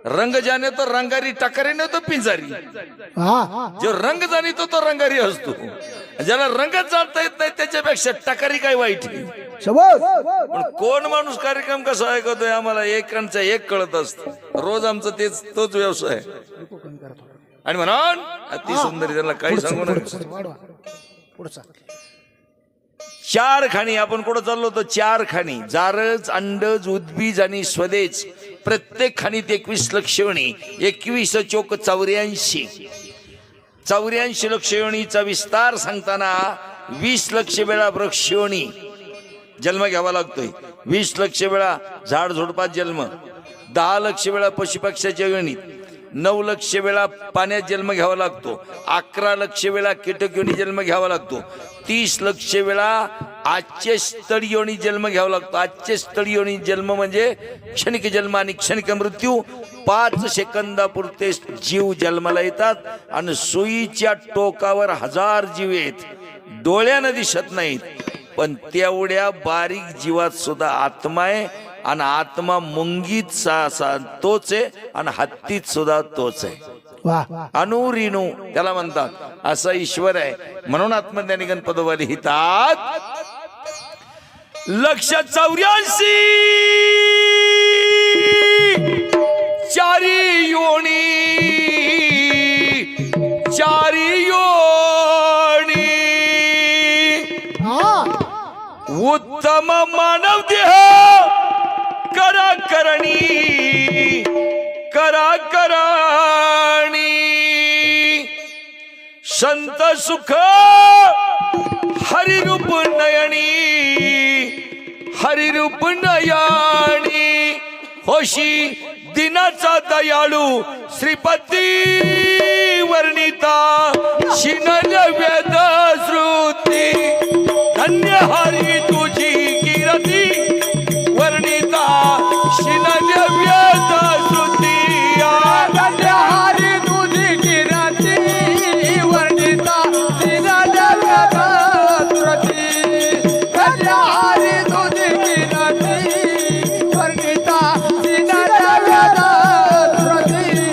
रंग जाने तो रंगारी, टकरी न तो पिंजारी. जो रंग जाणीतो तो रंगारी असतो. ज्याला रंगच जाणता येत नाही त्याच्यापेक्षा टकरी काय वाईट. पण कोण माणूस कार्यक्रम कसा ऐकतोय आम्हाला एकांचा एक कळत असतं. रोज आमचं तोच व्यवसाय. आणि म्हणा अति सुंदरी, त्यांना काही सांगू नका. चार खाणी आपण कुठं चाललो होतो. चार खाणी, जारज, अंडज, उद्बीज आणि स्वदेश. प्रत्येक खाणीत 21 लक्षवणी. 21 चोक 84. 84 लक्षवणीचा विस्तार सांगताना 20 लक्ष वेळा वृक्षवणी जन्म घ्यावा लागतोय. 20 लक्ष वेळा झाड झुडपात जन्म. 10 लक्ष वेळा पशुपक्ष्याच्या योनीत. 9 लक्ष वेळा पाण्यात जन्म घ्यावा लागतो. 11 लक्ष वेळा कीटक योनी जन्म घ्यावा लागतो. 30 लक्ष वेळा आजचे स्थळी योनी जन्म घ्यावा लागतो. आजचे स्थळी योनी जन्म म्हणजे क्षणिक जन्म आणि क्षणिक मृत्यू. 5 सेकंदापुरते जीव जन्माला येतात आणि सुईच्या टोकावर 1000 जीव आहेत. डोळ्यानं दिसत नाहीत, पण तेवढ्या बारीक जीवात सुद्धा आत्मा आहे. आणि आत्मा मुंगीत तोच आहे आणि हत्तीत सुद्धा तोच आहे. अनुरिणू त्याला म्हणतात. असा ईश्वर आहे. म्हणून आत्मज्ञानी गणपतवाली हितात लक्ष 84 चारी योनी. चारी योनी उत्तम मानव देह करा करणी. करा करणी संत सुख हरिरूप नयनी. हरिरूप नयनी होशी दिनाचा दयाळू श्रीपती वर्णिता. शिनल वेद श्रुती धन्य हरी तुझी कीर्ती वर्णिता. शिनल वेद श्रुती धन्य हरी तुझी कीर्ती वर्णिता. शिनल वेद श्रुती धन्य हरी तुझी कीर्ती वर्णिता. शिनल वेद श्रुती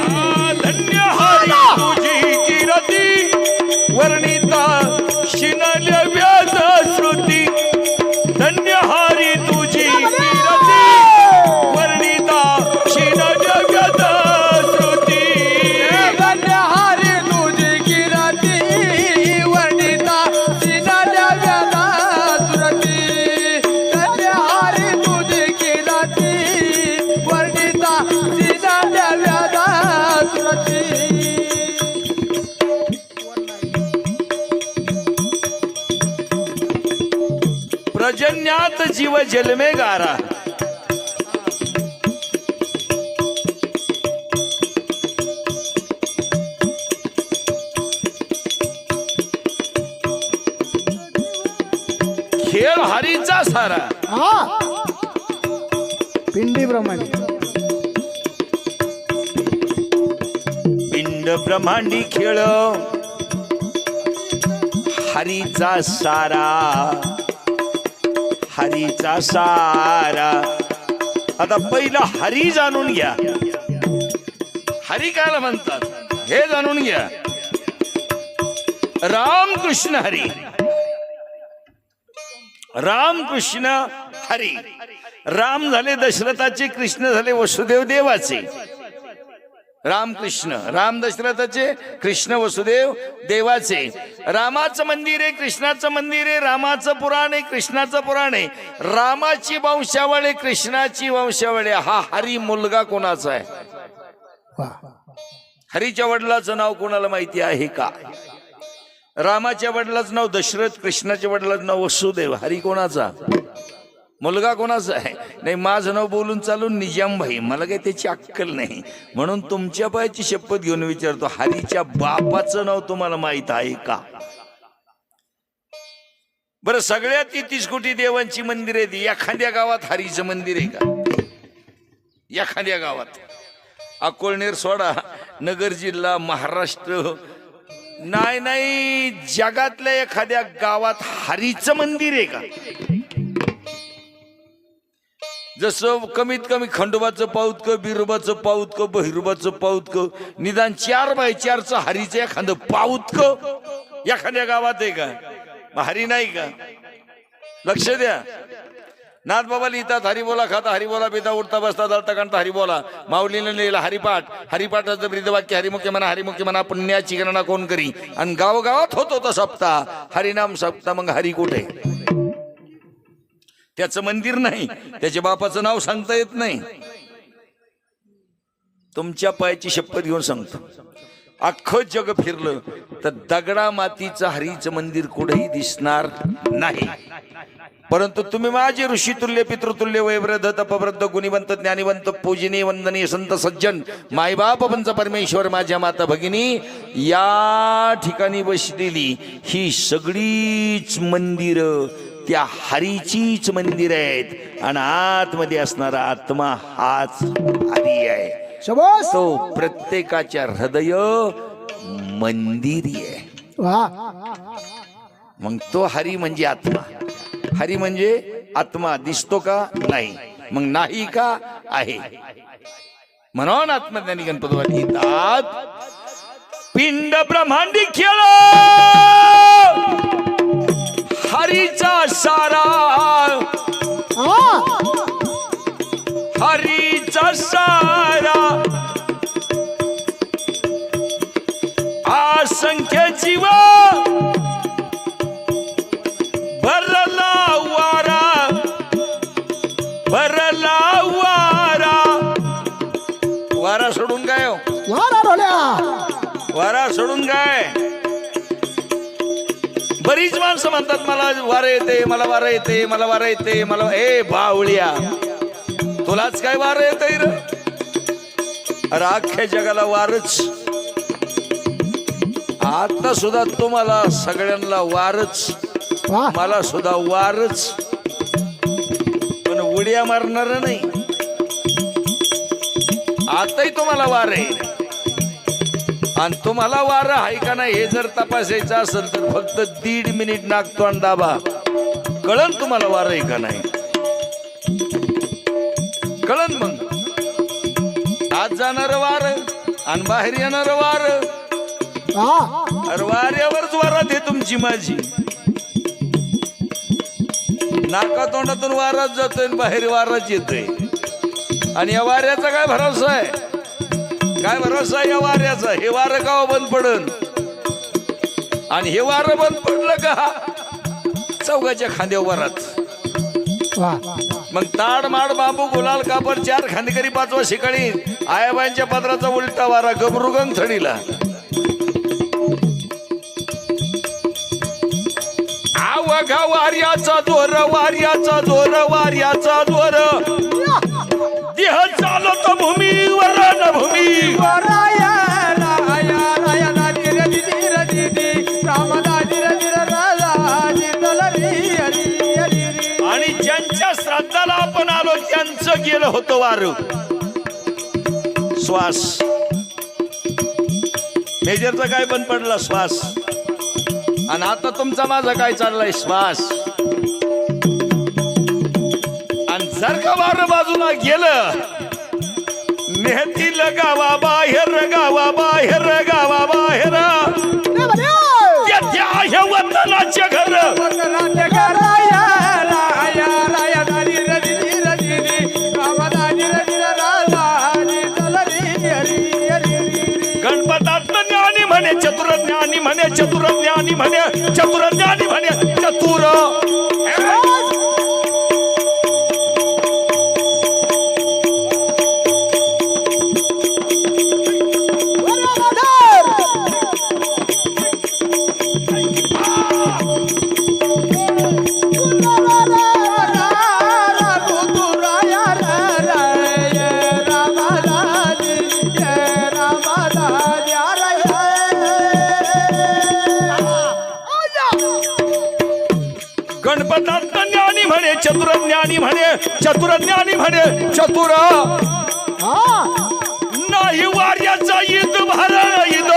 धन्य हरी तुझी कीर्ती वर्णिता. शिनल वेद श्रुती धन्य हरी तुझी कीर्ती वर्णिता. शिनल वेद श्रुती धन्य हरी तुझी कीर्ती वर्णिता. शिनल वेद श्रुती धन्य हरी तुझी कीर्ती वर्णिता. शिनल वेद श्रुती. प्रजन्यात जीव जन्मे गारा. खेळ हरीचा सारा. पिंडी ब्रह्मांडी. पिंड ब्रह्मांडी खेळ हरीचा सारा. हरीचा सारा. आता पहिला हरी जाणून घ्या. हरी कायला म्हणतात हे जाणून घ्या. राम कृष्ण हरी. राम कृष्ण हरी. राम झाले दशरथाचे, कृष्ण झाले वसुदेव देवाचे. राम कृष्ण, राम दशरथाचे, कृष्ण वसुदेव देवाचे. रामाचं मंदिर आहे, कृष्णाचं मंदिर आहे. रामाचं पुराण आहे, कृष्णाचं पुराण आहे. रामाची वंशावळ आहे, कृष्णाची वंशावळ आहे. हा हरी मुलगा कोणाचा आहे? हरीच्या वडिलाचं नाव कोणाला माहिती आहे का? रामाच्या वडिलाचं नाव दशरथ, कृष्णाच्या वडिलाचं नाव वसुदेव. हरी कोणाचा? मुलगा कोणाचा आहे? नाही, माझं नाव बोलून चालून निजाम भाई, मला काही त्याची अक्कल नाही. म्हणून तुमच्या पायाची शपथ घेऊन विचारतो, हरीच्या बापाचं नाव तुम्हाला माहित आहे का? बरं, सगळ्यात 33 कोटी देवांची मंदिर आहेत. एखाद्या गावात हरीचं मंदिर आहे का? एखाद्या गावात? अकोलनेर सोडा, नगर जिल्हा, महाराष्ट्र, नाही नाही, जगातल्या एखाद्या गावात हरीचं मंदिर आहे का? जसं कमीत कमी खंडोबाचं पाऊतक, बिरोबाचं पाऊतक, बहिरोबाचं पाऊतक, निदान 4x4चं हरीचं एखादं पाऊतक एखाद्या गावात आहे का? हरी नाही का? लक्ष द्या. नाथ बाबा लिहितात हरिबोला खाता, हरिबोला पिता, उठता बसता दळता काढता हरिबोला. माऊलीने लिहिला हरिपाठ. हरिपाठाचं ब्रीदवाक्य हरिमुख्य म्हणा, हरिमुख्य म्हणा, पुण्याची गणना कोण करी. आणि गावगावात होतो तो सप्ताह, हरिनाम सप्ताह. मग हरी कुठे? त्याचं मंदिर नाही, त्याच्या बापाचं नाव सांगता येत नाही. तुमच्या पायाची शपथ घेऊन सांगतो, अख्खं जग फिरलं तर दगडा मातीचं हरीचं मंदिर कुठेही दिसणार नाही. परंतु तुम्ही माझे ऋषितुल्य, पितृतुल्य, वैवृद्ध, तपवृद्ध, गुणीवंत, ज्ञानीवंत, पूजनीय, वंदनीय संत सज्जन, मायबाप, पंच परमेश्वर, माझ्या माता भगिनी, या ठिकाणी बसलेली ही सगळीच मंदिर त्या हरीचीच मंदिर आहेत. आणि आतमध्ये असणारा आत्मा हाच हरी आहे. तो प्रत्येकाच्या हृदय मंदिरी आहे. मग तो हरी म्हणजे आत्मा. हरी म्हणजे आत्मा. दिसतो का? नाही. मग नाही का? आहे. म्हणून आत्मज्ञानी गणपती लिहितात, पिंड ब्रह्मांडी खेळ हरीचा सारा, हरीचा सारा, असंख्य जीव भरला वारा, भरला वारा. वारा सोडून काय हो? वारा सोडून काय? बरीच माणसं म्हणतात मला वारा येते, मला वारा येते, मला वारा येते, मला. ए बावळ्या, तुलाच काय वारा येतंय रे? अरे अख्ख्या जगाला वारच. आता सुद्धा तुम्हाला सगळ्यांना वारच, मला सुद्धा वारच, पण उड्या मारणार नाही. आताही तुम्हाला वार आहे. आणि तुम्हाला वार आहे का नाही हे जर तपासायचं असेल तर फक्त 1.5 मिनिट नाकतोंड दाबा, कळन तुम्हाला वार आहे का नाही. कळन. मग आज जाणार वार आणि बाहेर येणार वार. अरे वाऱ्यावरच वारात आहे तुमची माझी. नाका तोंडातून वाराच जातोय, बाहेर वाराच येतोय. आणि या वाऱ्याचा काय भरोसा आहे? काय भरोसा या वाऱ्याचा? हे वारं का बंद पडन? आणि हे वारं बंद पडलं का चौघाच्या खांद्यावर वरात. मग ताड माड बांबू गुलाल कापड 4 खांदेकरी 5वा शिकाळी आयाबाईंच्या पदराचा उलटा वारा गमरुगंग थडीला. आवघा वाऱ्याचा जोर, वाऱ्याचा जोर, वाऱ्याचा जोर, देह चालतो भूमीवर रणभूमी. आणि ज्यांच्या श्राद्धाला आपण आलो त्यांचं गेलं होतं वार. श्वास मेजरचा काय बंद पडला? श्वास. आणि आता तुमचा माझा काय चाललाय? श्वास. आणि जर का वार बाजूला गेलं, नेहतील गावा बाहेर, गावा बाहेर, गावा बाहेर, त्या ह्या वतनाचे घर. गणपतात ज्ञानी म्हणे चतुर, ज्ञानी म्हणे चतुर, ज्ञानी म्हणे चतुर, ज्ञानी म्हणे चतुर. गणपतात ज्ञानी म्हणे चतुर, ज्ञानी म्हणे चतुर, ज्ञानी म्हणे चतुर. नाही वाऱ्याचा ईद भरण ईद.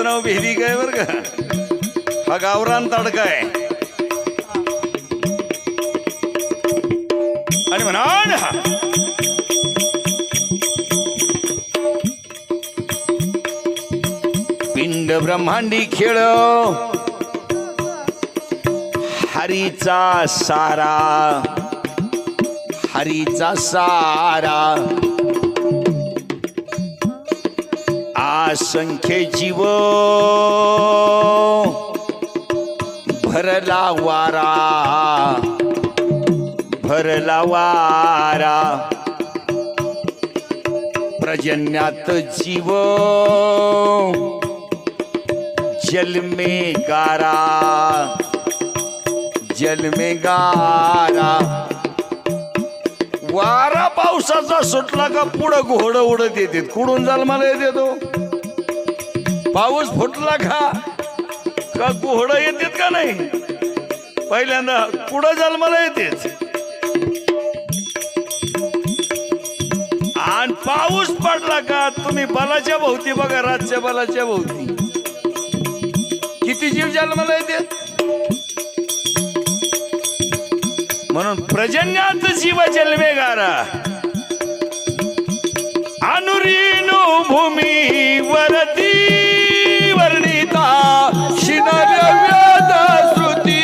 नाव भेदी काय बर का, हा गावरान तडका आहे. आणि म्हणा पिंड ब्रह्मांडी खेळ हरीचा सारा, हरीचा सारा. असंख्य जीव भरला वारा, भरला वारा. प्रजन्यात जीव जलमे गारा, जलमे गारा. वारा पावसाचा सुटला का पुढं घोडं उडत येते. कुडून जन्माला येते तो, पाऊस फुटला का घोडं येतात का नाही, पहिल्यांदा पुढं जन्माला येतेच. आणि पाऊस पडला का तुम्ही बलाच्या भोवती बघा, रातच्या बलाच्या भोवती किती जीव जन्माला येते. म्हणून प्रजन्यात जीव जन्मेगारा. अनुरीनो भूमी वरती वर्णिता शिनर वेद श्रुती.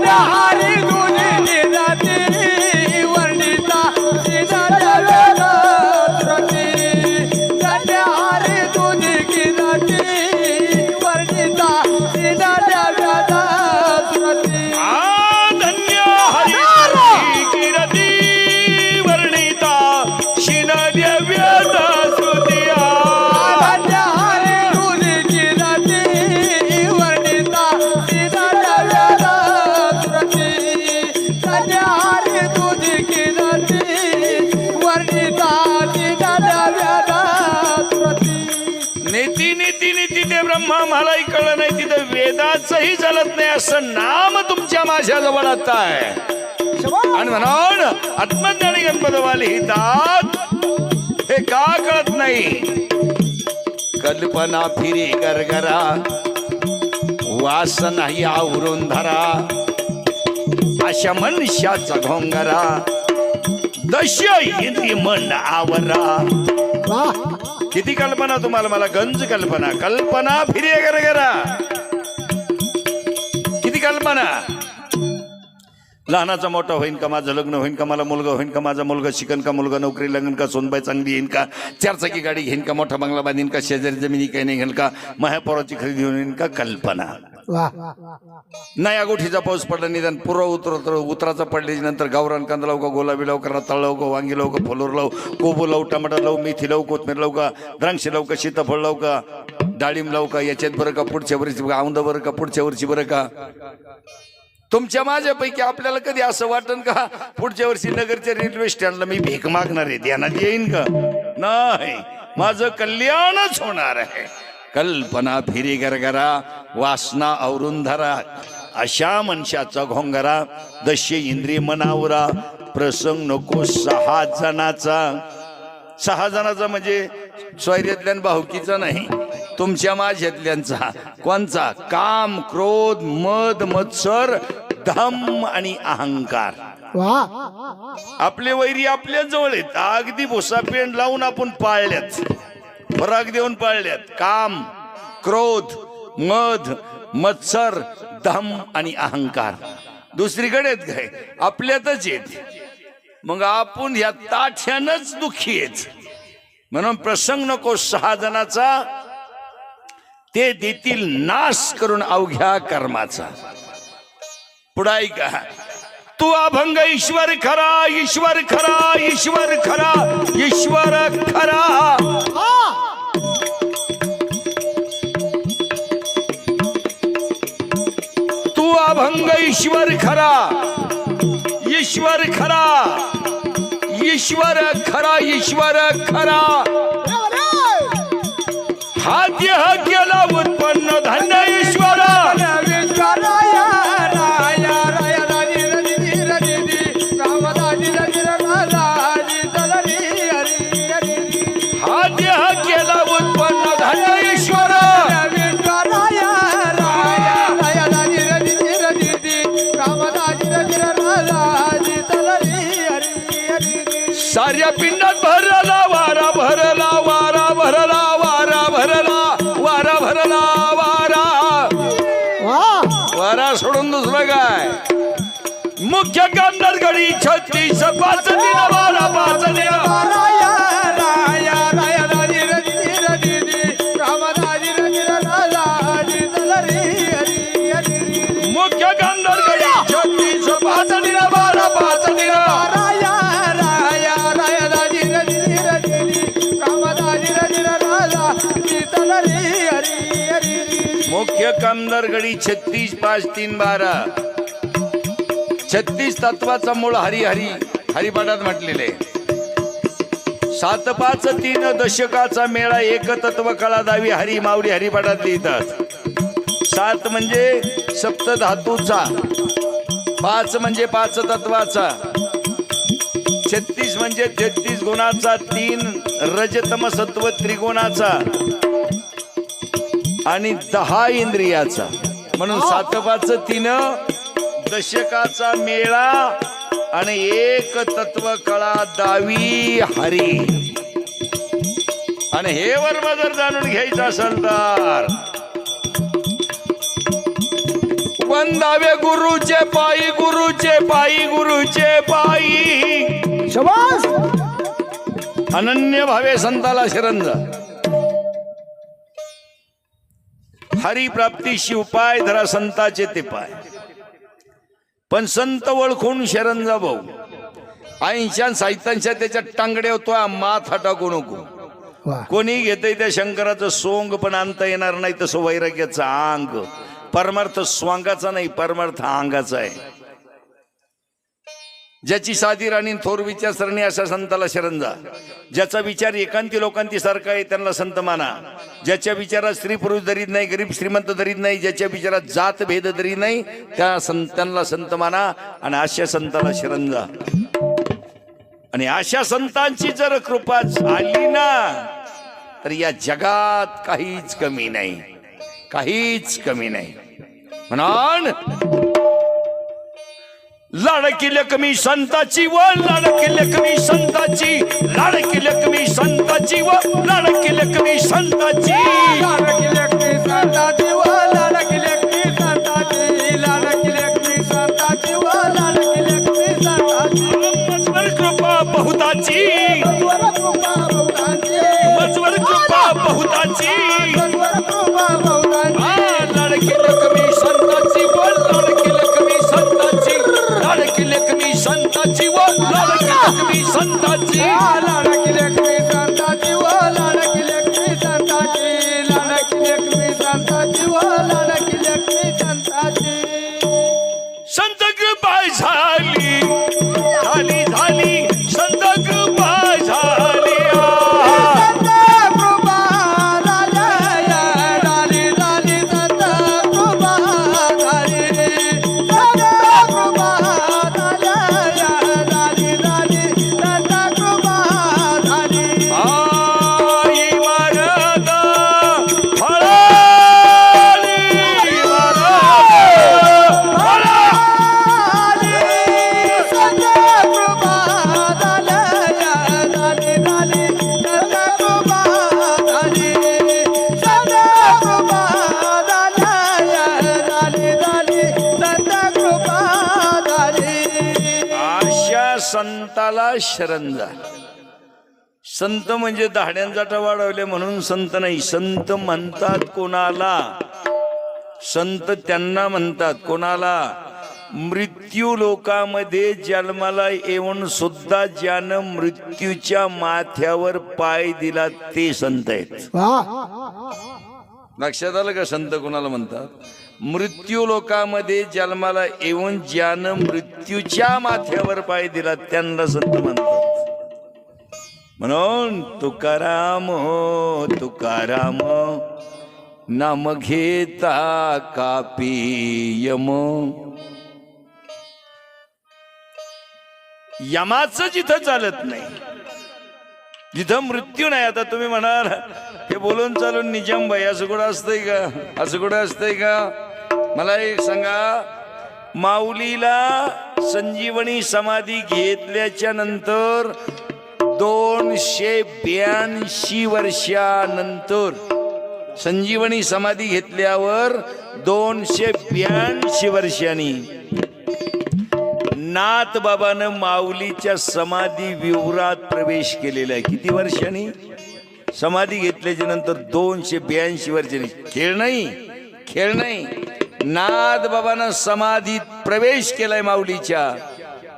हरी तुझी जाती वर्णिता शिनर वेद श्रुती. हरी तुझी जाती वर्णिता शिनर वेद श्रुती. ब्रह्मा मलाही कळलं नाही, तिथं वेदाचंही चालत नाही असं नाम तुमच्या माझ्या जवळ आता आहे. आणि म्हणून आत्मज्ञानी गणपतवाले हितात हे का कळत नाही. कल्पना फिरी गरगरा वासना ही आवरून धरा. अशा मनुष्याचा घोंगरा दश्य इंद्रिय मन आवरा. किती कल्पना तुम्हाला, मला गंज कल्पना. कल्पना फिरे गरगरा, किती कल्पना. लहानाचा मोठा होईन का, माझं लग्न होईन का, मला मुलगा होईन का, माझा मुलगा शिकन का, मुलगा नोकरी लागेल का, सोनबाई चांगली येईन का, चारचाकी गाडी घेईन का, मोठा बंगला बांधीन का, शेजारी जमिनी काही नाही घेईन का, महापौराची खरेदी होईन का. कल्पना. नाही अगोठीचा पाऊस पडला, निदान पुरं उतराचा पडल्याच्या नंतर गावरान कांदा लावू का, गोलाबी लावू का, रताळ लावू का, वांगी लावू का, फलोर लावू, कोबू लावू, टमाटर लावू, मेथी लावू, कोथमीर लावू का, द्राक्ष लावू का, सीताफळ लावू का, डाळिंब लावू का, याच्यात बरं का, पुढच्या वर्षी औंदा बरं का, पुढच्या वर्षी बरं का. तुमच्या माझ्यापैकी आपल्याला कधी असं वाटन का पुढच्या वर्षी नगरच्या रेल्वे स्टँडला मी भीक मागणार आहे, ध्यानात येईन का. नाही, माझं कल्याणच होणार आहे. कल्पना फिरी गरगरा वासना आवरून धरा. अशा मनुष्याचा घोंगरा दश्य इंद्रिय मनावरा. प्रसंग नको 6 जणाचा. 6 जणाचा म्हणजे स्वैर्यातल्या भावकीचा नाही, तुमच्या माझ्यातल्यांचा. कोणचा? काम, क्रोध, मद, मत्सर, धम आणि अहंकार. आपले वैरी आपल्या जवळ आहेत. अगदी भुसा पेंड लावून आपण पाळल्यात, फराक देऊन पाळल्यात. काम, क्रोध, मद, मत्सर, धम आणि अहंकार दुसरीकडे आहेत काय, आपल्यातच येत. मग आपण ह्या ताठ्यानंच दुःखी आहेत. म्हणून प्रसंग नको 6 जणाचा, ते देतील नाश करून अवघ्या कर्माचा. पुढाई का तू अभंग ईश्वर खरा, ईश्वर खरा, ईश्वर खरा, ईश्वर खरा. तू अभंग ईश्वर खरा, ईश्वर खरा, ईश्वर खरा, ईश्वर खरा. हा देह केला उत्पन्न धन्य ईश्वरा. हा देह केला उत्पन्न धन्य ईश्वरा. दुसरं काय मुख्य कामदार गडी 36 5 दिन 12 5 दिन मुख्य कामदार गडी 36 5 दिन 12 5 दिन मुख्य कामदार गडी 36 5 3 12 36 तत्वाचा मूळ हरी हरी हरिपाठात म्हटलेले 7 5 3 दशकाचा मेळा एक तत्व कळा दावी हरी माऊली हरिपाठात लिहितात 7 म्हणजे सप्त धातूचा 5 म्हणजे 5 तत्वाचा 36 म्हणजे 33 गुणाचा 3 रजतम सत्व त्रिगुणाचा आणि 10 इंद्रियाचा म्हणून 7 5 3 दशकाचा मेळा आणि एक तत्व कळा दावी हरी. आणि हे वर्म जर जाणून घ्यायचं असेल तर वंदावे गुरुचे पायी गुरुचे पायी गुरुचे पायी शाबास अनन्य भावे संताला शरणजा हरी प्राप्तीशी उपाय धरा संताचे ते पाय पण संत ओळखून शरण जा भाऊ 80 साहित्यांच्या त्याच्या टांगड्या होतो माथा टाकू नको कोणी घेतय त्या शंकराचं सोंग पण आणता येणार नाही तसं वैराग्याचा अंग परमार्थ स्वांगाचा नाही परमार्थ अंगाचा आहे ज्याची साधी राणी थोर विचारसरणी अशा संताला शरण जा ज्याचा विचार एकांती लोकांती सारखा आहे त्यांना संत माना ज्याच्या विचारात स्त्री पुरुष दरीत नाही गरीब श्रीमंत दरीत नाही ज्याच्या विचारात जात भेद दरीत नाही त्या संतांना संत माना आणि अशा संताला शरण जा. आणि अशा संतांची जर कृपा झाली ना तर या जगात काहीच कमी नाही काहीच कमी नाही. म्हणून लाडकी लक्ष्मी संताची व लाडकी लक्ष्मी संताची लाडकी लक्ष्मी संताची व लाडकी लक्ष्मी संताची लाडकी लक्ष्मी संताची व लाडकी लक्ष्मी संताची लाडकी लक्ष्मी संताची व लाडकी लक्ष्मी संताची मजवर कृपा बहुताची मजवर कृपा बहुताची मजवर कृपा बहुताची मजवर कृपा बहुताची लाडकी लक्ष्मी संताची व लाडकी लक्ष्मी संताची लाडकी लक्ष्मी संताची व लाडकी लक्ष्मी संताची लाडकी लक्ष्मी संताची व लाडकी लक्ष्मी संताची लाडकी लक्ष्मी संताची व लाडकी लक्ष्मी संताची संत कृपा झाली झाली झाली संत कृपा झाली संत कृपा झाली झाली संत कृपा झाली संत कृपा झाली संत कृपा झाली आई मारदा फळाली मारदा झाली संत कृपा झाली संत कृपा झाली संत कृपा झाली संत कृपा झाली. अशा संताला शरण जा. संत म्हणजे दाढ्यांजाटा वाढवले म्हणून संत नाही संत म्हणतात कोणाला संत त्यांना म्हणतात कोणाला मृत्यू लोकामध्ये जन्माला येऊन सुद्धा ज्यानं मृत्यूच्या माथ्यावर पाय दिला ते संत आहेत. लक्षात आलं का संत कोणाला म्हणतात मृत्यू लोकामध्ये जन्माला येऊन ज्यानं मृत्यूच्या माथ्यावर पाय दिला त्यांना संत म्हणतात. म्हणून तुकाराम तुकाराम नाम घेता कापी यम यमाचं जिथं चालत नाही जिथं मृत्यू नाही. आता तुम्ही म्हणाल हे बोलून चालून निजाम बाई असं कुठं असतंय का असं कुठं असतंय का मला एक सांगा माऊलीला संजीवनी समाधी घेतल्याच्या नंतर 282 वर्षानंतर संजीवनी समाधी घेतल्यावर 282 वर्षांनी नाथ बाबानं माऊलीच्या समाधी विवरात प्रवेश केलेला आहे. किती वर्षांनी? समाधी घेतल्याच्या नंतर 282 वर्षांनी. खेळ नाही. नाथ बाबानं समाधीत प्रवेश केलाय माऊलीच्या,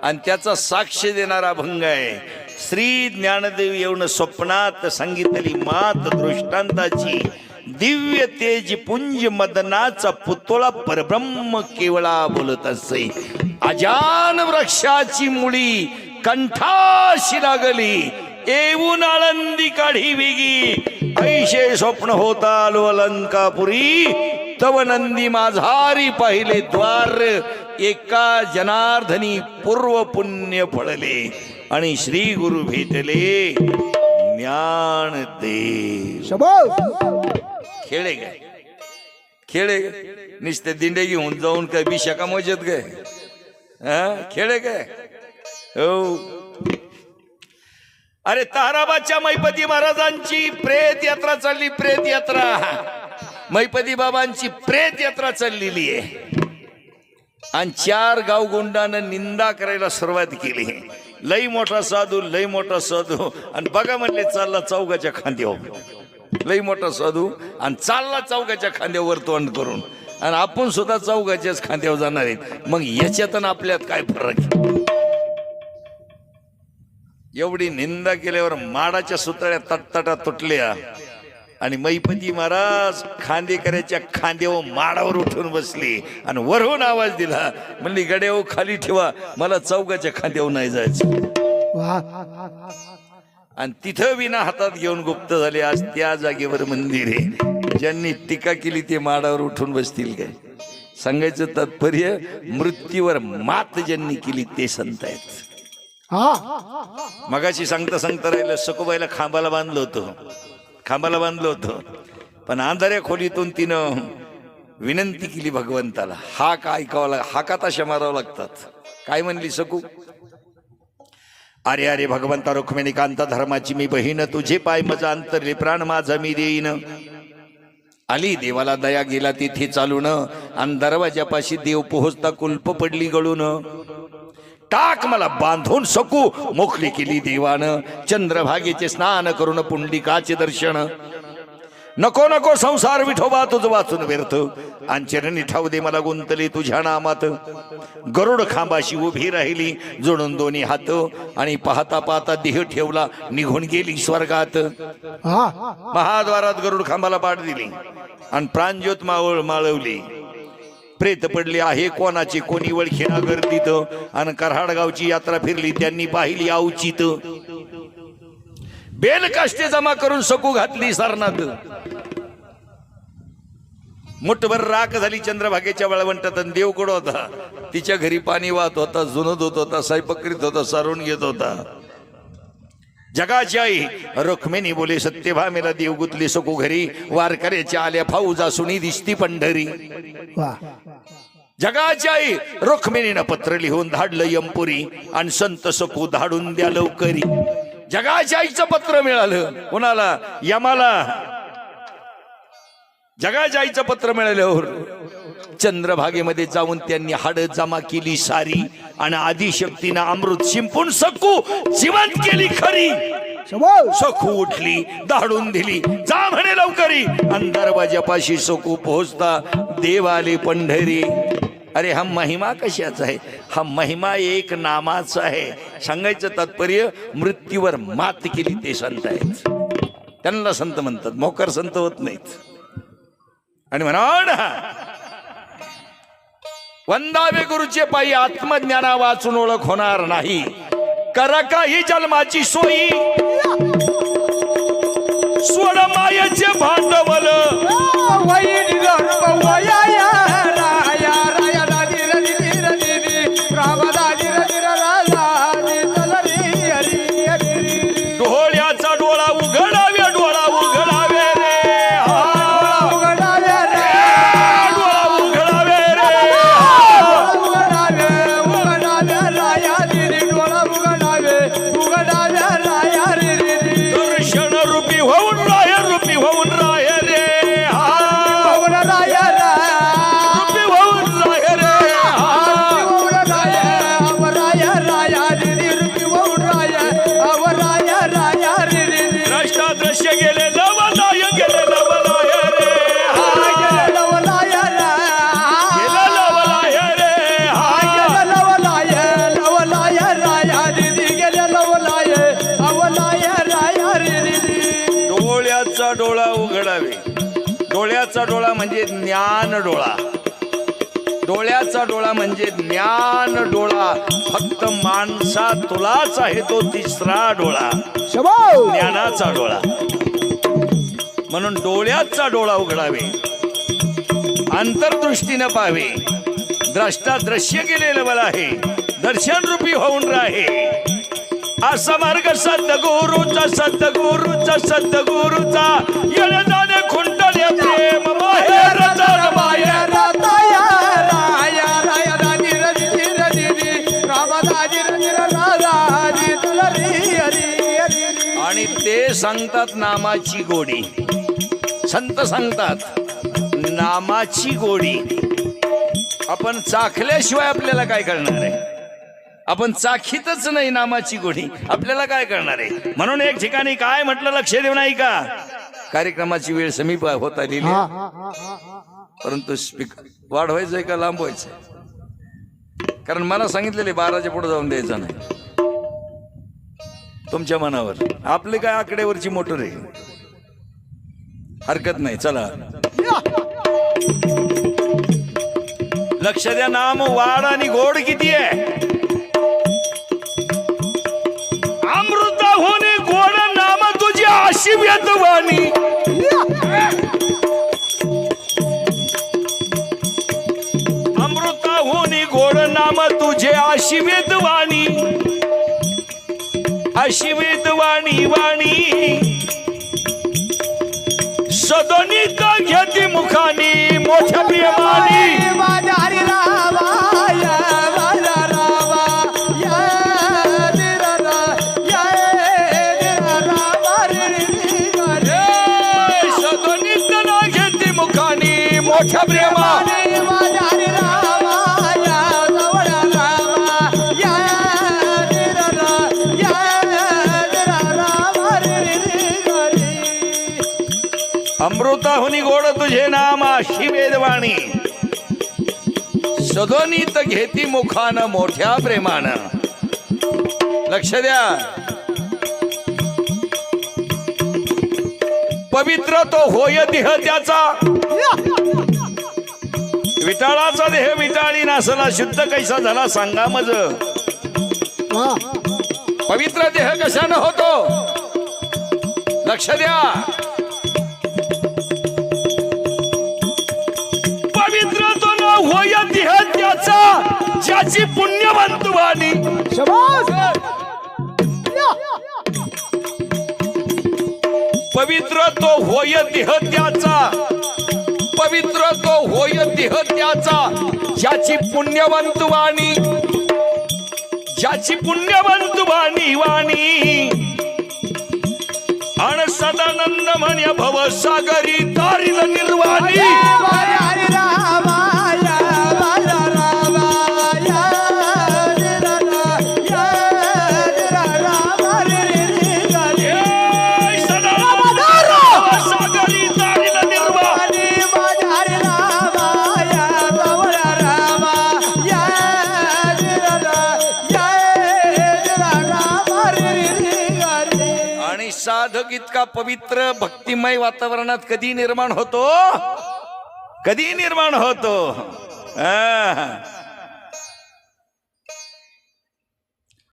आणि त्याचा साक्ष देणारा अभंग आहे. श्री ज्ञानदेव येऊन स्वप्नात सांगितली मात दृष्टांताची, दिव्य तेज पुंज मदनाचा पुतळा परब्रह्म केवळा बोलत असे. अजान वृक्षाची मुळी कंठाशी लागली, येऊन आळंदी काढी वेगी, ऐशे स्वप्न होता आलो अलंकापुरी, तव नंदी माझारी पाहिले द्वार, एका जनार्दनी पूर्व पुण्य फळले, आणि श्री गुरु भेटले ज्ञान दे. खेळे काय नुसते दिंडे घेऊन जाऊन काय बिशाका मजत काय? खेळे काय? हो. अरे ताराबाच्या मैपती महाराजांची प्रेत यात्रा चालली. प्रेत यात्रा मैपती बाबांची प्रेत यात्रा चाललेली आहे, आणि 4 गावगुंडानं निंदा करायला सुरुवात केली. लई मोठा साधू, आणि बघा म्हणले चालला चौकाच्या खांद्यावर. लई मोठा साधू आणि चालला चौकाच्या खांद्यावर तोंड करून, आणि आपण सुद्धा चौकाच्याच खांद्यावर जाणार आहेत. मग याच्यातून आपल्यात काय फरक? एवढी निंदा केल्यावर माडाच्या सुतळ्या तटतटा तुटल्या, आणि मैपती महाराज खांदेकऱ्याच्या खांद्यावर माडावर उठून बसली, आणि वरून आवाज दिला, म्हणली गड्यावर खाली ठेवा, मला चौकाच्या खांद्यावर नाही जायचं. आणि तिथं विना हातात घेऊन गुप्त झाले. आज त्या जागेवर मंदिर आहे. ज्यांनी टीका केली ते माडावर उठून बसतील काय? सांगायचं तात्पर्य, मृत्यूवर मात ज्यांनी केली ते संत आहेत. मगाशी सांगता राहिलं, सकोबाईला खांबाला बांधलं होतं, पण अंधाऱ्या खोलीतून तिनं विनंती केली भगवंताला. हाक ऐकावं हाका ताशा मारावं लागतात. काय म्हणली सकू? अरे अरे भगवंता रुक्मिणी कांता धर्माची मी बहीण, तुझे पाय मजा अंतरले, प्राण माझा मी देईन. आली देवाला दया, गेला तिथे चालून, आणि दरवाजापाशी देव पोहोचता कुल्प पडली गळून. टाक मला बांधून सकू, मोकळी केली देवानं, चंद्रभागेचे स्नान करून पुंडलिकाचे दर्शन. नको नको संसार विठोबा तुझ वाचून व्यर्थ, अंचरणी ठाऊ दे मला गुंतले तुझ्या नामात. गरुड खांबाशी उभी राहिली जोडून दोन्ही हात, आणि पाहता पाहता देह ठेवला निघून गेली स्वर्गात. महाद्वारात गरुड खांबाला पाठ दिली, आणि प्राणज्योत माळवली. प्रेत पडले आहे कोणाचे कोणी ओळखीना गर्दीत, आणि कराड गावची यात्रा फिरली त्यांनी पाहिली अवचित. बेल काष्टे जमा करून सकू घातली सारनाथ, मुठभर राख झाली चंद्रभागेच्या वळवंटात. देवकुड होता, तिच्या घरी पाणी वाहत होता, जुनत होत होता, स्वयंपाक करीत होता, सारून घेत होता. जगाची आई रुक्मिणी बोले सत्यभामेला देव गुतले सकू घरी, वारकऱ्याच्या आल्या फौजा सुनी दिसती पंढरी. जगाची आई रुक्मिणीनं पत्र लिहून धाडलं यमपुरी, आणि संत सकू धाडून द्या लवकरी. जगाच्या आईचं पत्र मिळालं कोणाला? यमाला. जगाच्या आईचं पत्र मिळाल्यावर चंद्रभागेमध्ये जाऊन त्यांनी हाड जमा केली सारी, आणि आदिशक्तीनं अमृत शिंपून सकू जिवंत केली खरी. सकू उठली, धाडून दिली, जा म्हणे लवकरी, आणि दरवाजापाशी सकू पोहोचता देव आले पंढरी. अरे हा महिमा कशाचा आहे? हा महिमा एक नामाचा आहे. सांगायचं तात्पर्य, मृत्यूवर मात केली ते संत आहेत. त्यांना संत म्हणतात, मोकर संत होत नाहीत. आणि म्हणा वंदावे गुरुचे पायी आत्मज्ञाना वाचून ओळख होणार नाही. करा काही जन्माची सोयी, सोड मायेचे भांडवल. डोळ्याचा डोळा उघडावे, डोळा उघडावे रे, डोळा उघडावे रे. दर्शन रूपी होऊन राय, रूपी होऊन राय. म्हणजे ज्ञान डोळा. डोळ्याचा डोळा म्हणजे ज्ञान डोळा. फक्त माणसा तुलाच आहे तो तिसरा डोळा, ज्ञानाचा डोळा. म्हणून डोळ्याचा डोळा उघडावे, अंतर्दृष्टीनं पाहावे. द्रष्टा दृश्य केलेलं मला आहे, दर्शन रूपी होऊन राहे. असा मार्ग सद्गुरूचा सद्गुरूचा सद्गुरूचा येणे जाणे खुंटले प्रेम बाहेर जाण बाहेर. आणि ते सांगतात नामाची गोडी. संत सांगतात नामाची गोडी. आपण चाखल्याशिवाय आपल्याला काय कळणार आहे? आपण चाखीतच नाही नामाची गोडी, आपल्याला काय करणार आहे? म्हणून एक ठिकाणी काय म्हटलं लक्ष देऊ नाही का? कार्यक्रमाची वेळ समीप होत आलेली, परंतु स्पीकर वाढवायचंय का लांबवायचंय? कारण मला सांगितलेले 12च्या पुढे जाऊन द्यायचं नाही. तुमच्या मनावर. आपले काय आकड्यावरची मोटर आहे, हरकत नाही. चला लक्ष द्या. नाम वाढ आणि गोड किती आहे? अमृता होणे गोड नाम तुझी अशी वेदवाणी. अमृता होणे गोड नाम तुझे अशी वेदवाणी. अशी वेदवाणी वाणी सदनिक घेती मुखानी मोठ्या प्रेमानी. सदनिक न घेती मुखानी मोठ्या प्रेमानी. अमृताहुनी गोड तुझे नाम अशी वेदवाणी सदोनीत घेती मुखान मोठ्या प्रेमानं. लक्ष द्या. पवित्र तो होय देह त्याचा. विटाळाचा देह विटाळी नासला शुद्ध कैसा झाला सांगा मज. पवित्र देह कशानं होतो? लक्ष द्या. पवित्र तो न होय देह त्याचा ज्याची पुण्यवंत वाणी. पवित्र तो होय देह त्याचा. पवित्र तो होय देह त्याचा ज्याची पुण्यवंत वाणी. ज्याची पुण्यवंत वाणी वाणी. अण सदानंद म्हण्या भव सागरी तारिल निर्वाणी. साधक इतका पवित्र भक्तिमय वातावरणात कधी निर्माण होतो? कधी निर्माण होतो?